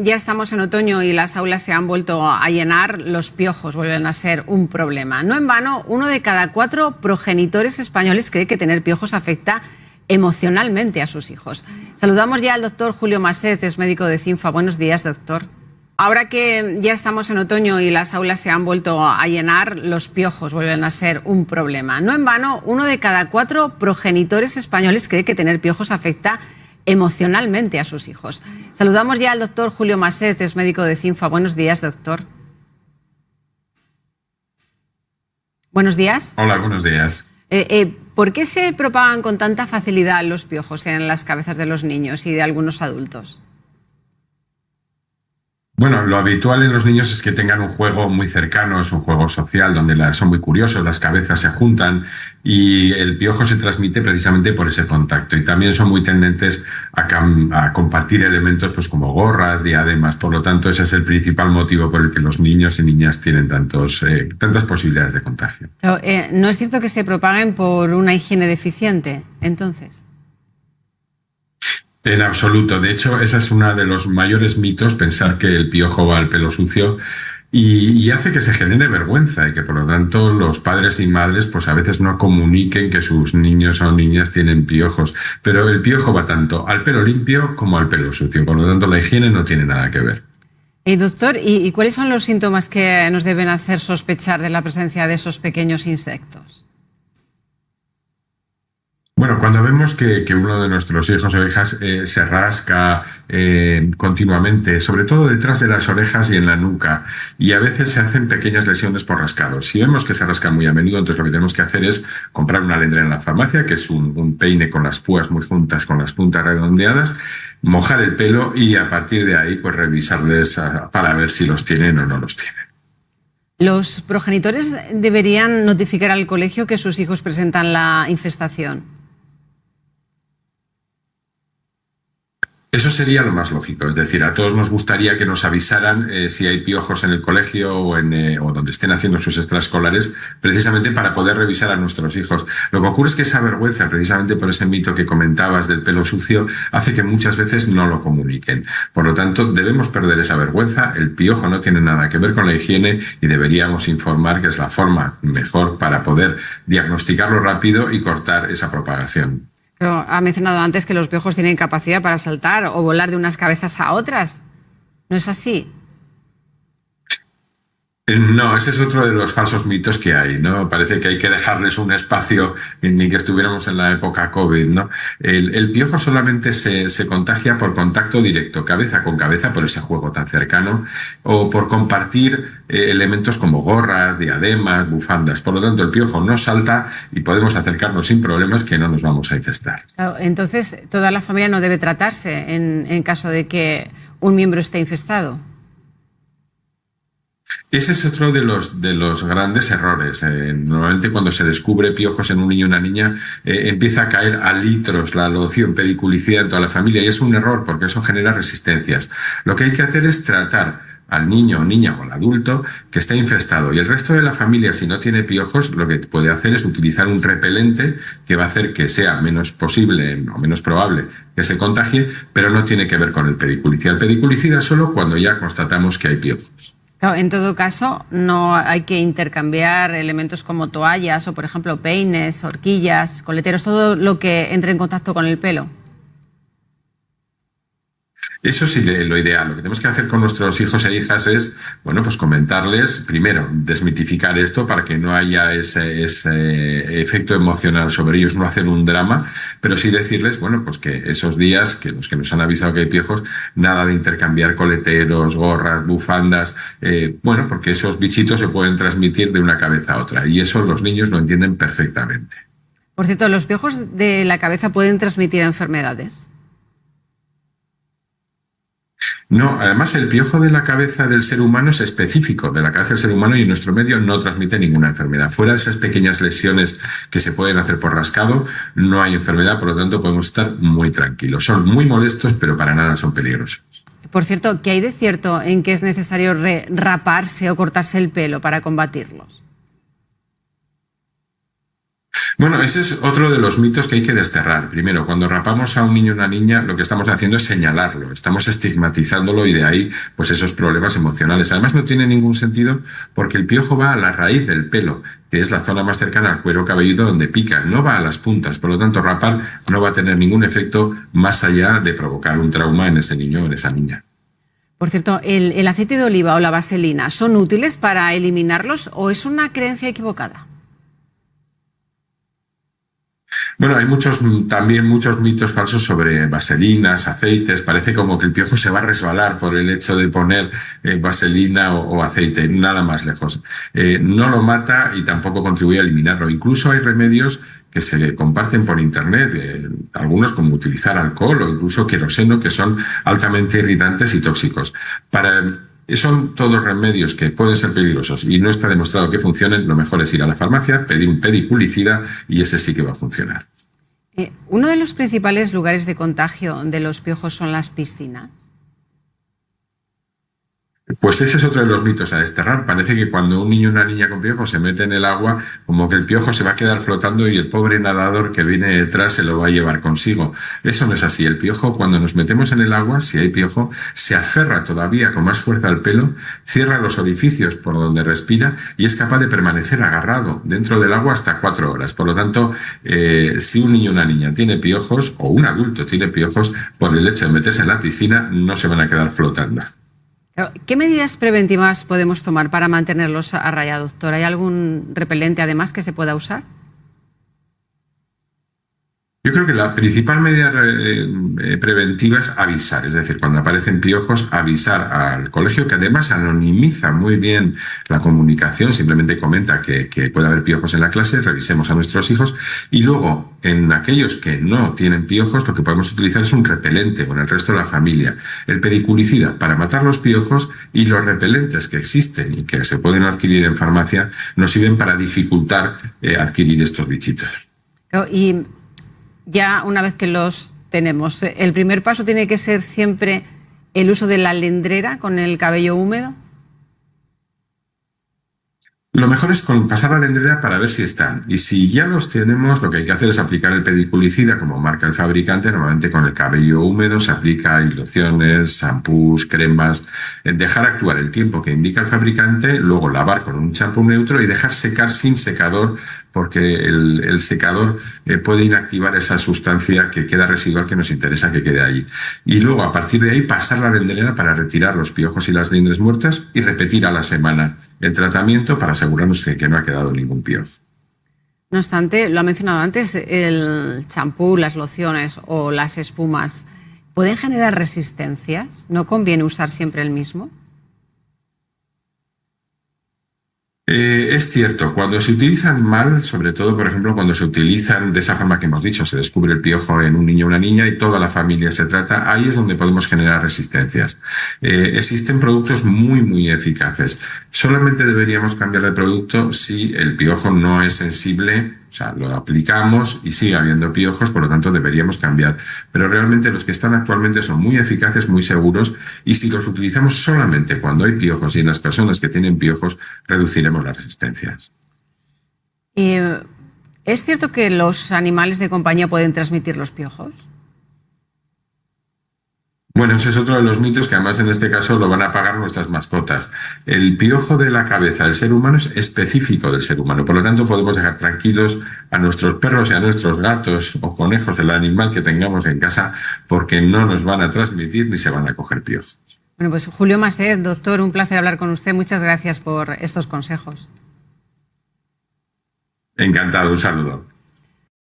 Ya estamos en otoño y las aulas se han vuelto a llenar, los piojos vuelven a ser un problema. No en vano, 1 de cada 4 progenitores españoles cree que tener piojos afecta emocionalmente a sus hijos. Saludamos ya al doctor Julio Maset, es médico de CINFA. Buenos días, doctor. Ahora que ya estamos en otoño y las aulas se han vuelto a llenar, los piojos vuelven a ser un problema. No en vano, 1 de cada 4 progenitores españoles cree que tener piojos afecta emocionalmente a sus hijos. Saludamos ya al doctor Julio Maset, es médico de CINFA. Buenos días, doctor. Buenos días. Hola, buenos días. ¿Por qué se propagan con tanta facilidad los piojos en las cabezas de los niños y de algunos adultos? Bueno, lo habitual en los niños es que tengan un juego muy cercano, es un juego social donde son muy curiosos, las cabezas se juntan y el piojo se transmite precisamente por ese contacto. Y también son muy tendentes a compartir elementos pues, como gorras, diademas. Por lo tanto, ese es el principal motivo por el que los niños y niñas tienen tantas posibilidades de contagio. Pero, ¿no es cierto que se propaguen por una higiene deficiente, entonces? En absoluto. De hecho, ese es uno de los mayores mitos, pensar que el piojo va al pelo sucio y hace que se genere vergüenza y que por lo tanto los padres y madres pues a veces no comuniquen que sus niños o niñas tienen piojos. Pero el piojo va tanto al pelo limpio como al pelo sucio. Por lo tanto, la higiene no tiene nada que ver. Doctor, ¿y cuáles son los síntomas que nos deben hacer sospechar de la presencia de esos pequeños insectos? Bueno, cuando vemos que uno de nuestros hijos o hijas se rasca continuamente, sobre todo detrás de las orejas y en la nuca, y a veces se hacen pequeñas lesiones por rascados. Si vemos que se rasca muy a menudo, entonces lo que tenemos que hacer es comprar una alendra en la farmacia, que es un peine con las púas muy juntas, con las puntas redondeadas, mojar el pelo y a partir de ahí pues revisarles para ver si los tienen o no los tienen. ¿Los progenitores deberían notificar al colegio que sus hijos presentan la infestación? Eso sería lo más lógico, es decir, a todos nos gustaría que nos avisaran si hay piojos en el colegio o donde estén haciendo sus extraescolares, precisamente para poder revisar a nuestros hijos. Lo que ocurre es que esa vergüenza, precisamente por ese mito que comentabas del pelo sucio, hace que muchas veces no lo comuniquen. Por lo tanto, debemos perder esa vergüenza. El piojo no tiene nada que ver con la higiene y deberíamos informar que es la forma mejor para poder diagnosticarlo rápido y cortar esa propagación. Pero ha mencionado antes que los piojos tienen capacidad para saltar o volar de unas cabezas a otras. ¿No es así? No, ese es otro de los falsos mitos que hay, ¿no? Parece que hay que dejarles un espacio, ni que estuviéramos en la época COVID, ¿no? El piojo solamente se contagia por contacto directo, cabeza con cabeza, por ese juego tan cercano, o por compartir elementos como gorras, diademas, bufandas. Por lo tanto, el piojo no salta y podemos acercarnos sin problemas que no nos vamos a infestar. Claro, entonces, toda la familia no debe tratarse en caso de que un miembro esté infestado. Ese es otro de los grandes errores. Normalmente cuando se descubre piojos en un niño o una niña, empieza a caer a litros la loción pediculicida en toda la familia y es un error porque eso genera resistencias. Lo que hay que hacer es tratar al niño o niña o al adulto que está infestado y el resto de la familia, si no tiene piojos, lo que puede hacer es utilizar un repelente que va a hacer que sea menos posible o menos probable que se contagie, pero no tiene que ver con el pediculicida. El pediculicida solo cuando ya constatamos que hay piojos. Claro, en todo caso, no hay que intercambiar elementos como toallas o, por ejemplo, peines, horquillas, coleteros, todo lo que entre en contacto con el pelo. Eso sí, lo ideal. Lo que tenemos que hacer con nuestros hijos e hijas es, bueno, pues comentarles, primero, desmitificar esto para que no haya ese efecto emocional sobre ellos, no hacer un drama, pero sí decirles, bueno, pues que esos días, que los que nos han avisado que hay piojos, nada de intercambiar coleteros, gorras, bufandas, bueno, porque esos bichitos se pueden transmitir de una cabeza a otra y eso los niños lo entienden perfectamente. Por cierto, ¿los piojos de la cabeza pueden transmitir enfermedades? No, además el piojo de la cabeza del ser humano es específico de la cabeza del ser humano y en nuestro medio no transmite ninguna enfermedad. Fuera de esas pequeñas lesiones que se pueden hacer por rascado, no hay enfermedad, por lo tanto podemos estar muy tranquilos. Son muy molestos, pero para nada son peligrosos. Por cierto, ¿qué hay de cierto en que es necesario raparse o cortarse el pelo para combatirlos? Bueno, ese es otro de los mitos que hay que desterrar. Primero, cuando rapamos a un niño o una niña, lo que estamos haciendo es señalarlo, estamos estigmatizándolo y de ahí, pues esos problemas emocionales. Además, no tiene ningún sentido porque el piojo va a la raíz del pelo, que es la zona más cercana al cuero cabelludo donde pica, no va a las puntas. Por lo tanto, rapar no va a tener ningún efecto más allá de provocar un trauma en ese niño o en esa niña. Por cierto, ¿el aceite de oliva o la vaselina son útiles para eliminarlos o es una creencia equivocada? Bueno, hay también muchos mitos falsos sobre vaselinas, aceites. Parece como que el piojo se va a resbalar por el hecho de poner vaselina o aceite, nada más lejos. No lo mata y tampoco contribuye a eliminarlo. Incluso hay remedios que se comparten por internet, algunos como utilizar alcohol o incluso queroseno, que son altamente irritantes y tóxicos. Son todos remedios que pueden ser peligrosos y no está demostrado que funcionen. Lo mejor es ir a la farmacia, pedir un pediculicida y ese sí que va a funcionar. Uno de los principales lugares de contagio de los piojos son las piscinas. Pues ese es otro de los mitos a desterrar. Parece que cuando un niño o una niña con piojo se mete en el agua, como que el piojo se va a quedar flotando y el pobre nadador que viene detrás se lo va a llevar consigo. Eso no es así. El piojo, cuando nos metemos en el agua, si hay piojo, se aferra todavía con más fuerza al pelo, cierra los orificios por donde respira y es capaz de permanecer agarrado dentro del agua hasta 4 horas. Por lo tanto, si un niño o una niña tiene piojos, o un adulto tiene piojos, por el hecho de meterse en la piscina, no se van a quedar flotando. ¿Qué medidas preventivas podemos tomar para mantenerlos a raya, doctor? ¿Hay algún repelente además que se pueda usar? Yo creo que la principal medida preventiva es avisar, es decir, cuando aparecen piojos, avisar al colegio, que además anonimiza muy bien la comunicación, simplemente comenta que puede haber piojos en la clase, revisemos a nuestros hijos, y luego, en aquellos que no tienen piojos, lo que podemos utilizar es un repelente con el resto de la familia, el pediculicida para matar los piojos, y los repelentes que existen y que se pueden adquirir en farmacia nos sirven para dificultar adquirir estos bichitos. Y ya una vez que los tenemos, ¿el primer paso tiene que ser siempre el uso de la alendrera con el cabello húmedo? Lo mejor es pasar la alendrera para ver si están. Y si ya los tenemos, lo que hay que hacer es aplicar el pediculicida, como marca el fabricante. Normalmente con el cabello húmedo se aplica lociones, shampoos, cremas. Dejar actuar el tiempo que indica el fabricante, luego lavar con un champú neutro y dejar secar sin secador, porque el secador puede inactivar esa sustancia que queda residual que nos interesa que quede ahí. Y luego, a partir de ahí, pasar la alendrera para retirar los piojos y las liendres muertas y repetir a la semana el tratamiento para asegurarnos que no ha quedado ningún piojo. No obstante, lo ha mencionado antes, el champú, las lociones o las espumas pueden generar resistencias. ¿No conviene usar siempre el mismo? Es cierto, cuando se utilizan mal, sobre todo, por ejemplo, cuando se utilizan de esa forma que hemos dicho, se descubre el piojo en un niño o una niña y toda la familia se trata, ahí es donde podemos generar resistencias. Existen productos muy eficaces. Solamente deberíamos cambiar de producto si el piojo no es sensible, o sea, lo aplicamos y sigue habiendo piojos, por lo tanto deberíamos cambiar. Pero realmente los que están actualmente son muy eficaces, muy seguros, y si los utilizamos solamente cuando hay piojos y en las personas que tienen piojos, reduciremos las resistencias. ¿Es cierto que los animales de compañía pueden transmitir los piojos? Bueno, ese es otro de los mitos que además en este caso lo van a pagar nuestras mascotas. El piojo de la cabeza del ser humano es específico del ser humano, por lo tanto podemos dejar tranquilos a nuestros perros y a nuestros gatos o conejos, el animal que tengamos en casa, porque no nos van a transmitir ni se van a coger piojos. Bueno, pues Julio Maset, doctor, un placer hablar con usted. Muchas gracias por estos consejos. Encantado, un saludo.